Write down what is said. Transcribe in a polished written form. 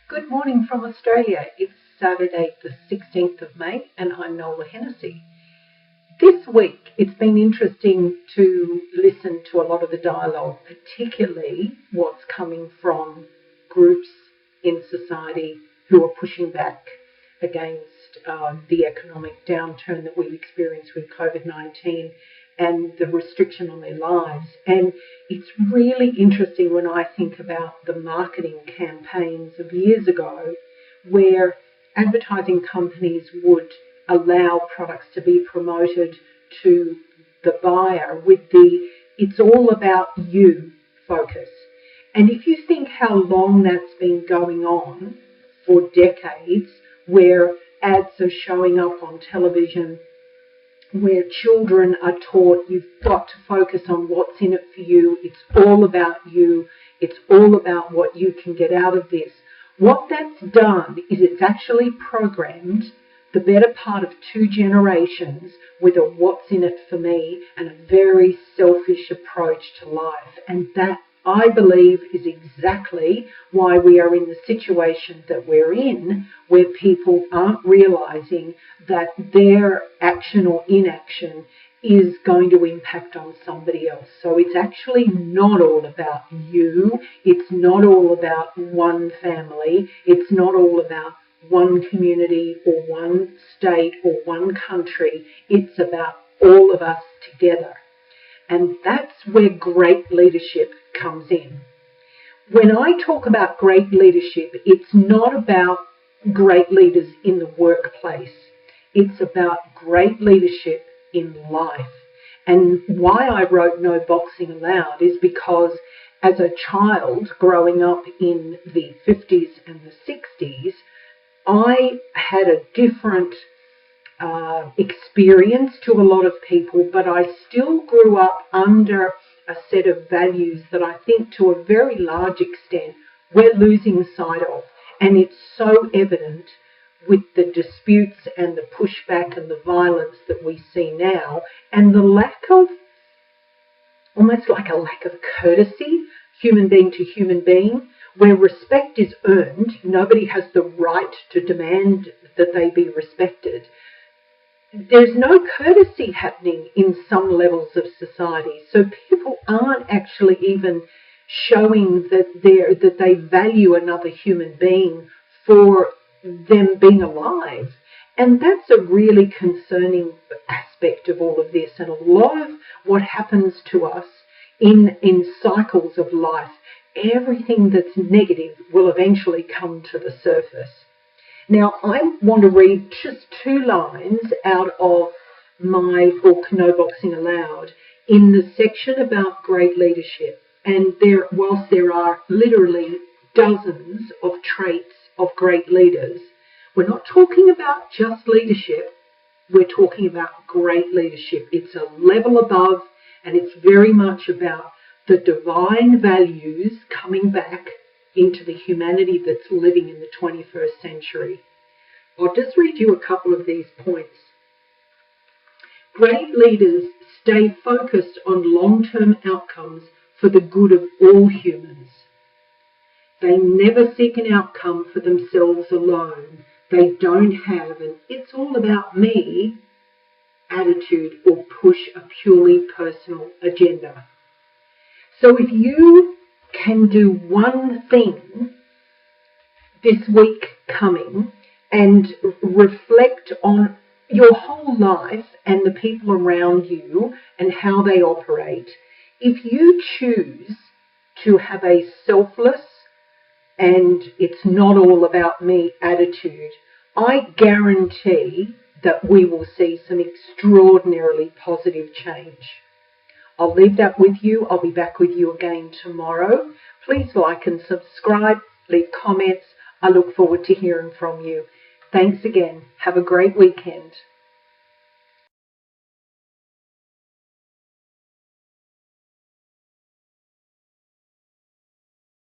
Good morning from Australia. It's Saturday the 16th of May and I'm Nola. This week it's been interesting to listen to a lot of the dialogue, particularly what's coming from groups in society who are pushing back against the economic downturn that we've experienced with COVID-19 and the restriction on their lives. And it's really interesting when I think about the marketing campaigns of years ago where advertising companies would allow products to be promoted to the buyer with the "it's all about you" focus. And if you think how long that's been going on for decades, where ads are showing up on television, where children are taught you've got to focus on what's in it for you, it's all about you, it's all about what you can get out of this. What that's done is it's actually programmed the better part of 2 generations with a what's in it for me and a very selfish approach to life. And that, I believe, is exactly why we are in the situation that we're in, where people aren't realizing that their action or inaction is going to impact on somebody else. So it's actually not all about you. It's not all about one family. It's not all about one community or one state or one country. It's about all of us together. And that's where great leadership comes in. When I talk about great leadership, it's not about great leaders in the workplace. It's about great leadership in life. And why I wrote No Boxing Allowed is because as a child growing up in the 50s and the 60s, I had a different experience to a lot of people, but I still grew up under a set of values that I think to a very large extent we're losing sight of. And it's so evident with the disputes and the pushback and the violence that we see now, and the lack of, almost like a lack of courtesy, human being to human being, where respect is earned. Nobody has the right to demand that they be respected. There's no courtesy happening in some levels of society. So people aren't actually even showing that they value another human being for them being alive. And that's a really concerning aspect of all of this. And a lot of what happens to us in cycles of life, everything that's negative will eventually come to the surface. Now, I want to read just 2 lines out of my book, No Boxing Allowed, in the section about great leadership. And whilst there are literally dozens of traits of great leaders, we're not talking about just leadership. We're talking about great leadership. It's a level above, and it's very much about the divine values coming back into the humanity that's living in the 21st century. I'll just read you a couple of these points. Great leaders stay focused on long-term outcomes for the good of all humans. They never seek an outcome for themselves alone. They don't have an "it's all about me" attitude or push a purely personal agenda. So if you can do one thing this week coming and reflect on your whole life and the people around you and how they operate, if you choose to have a selfless and "it's not all about me" attitude, I guarantee that we will see some extraordinarily positive change. I'll leave that with you. I'll be back with you again tomorrow. Please like and subscribe, leave comments. I look forward to hearing from you. Thanks again. Have a great weekend.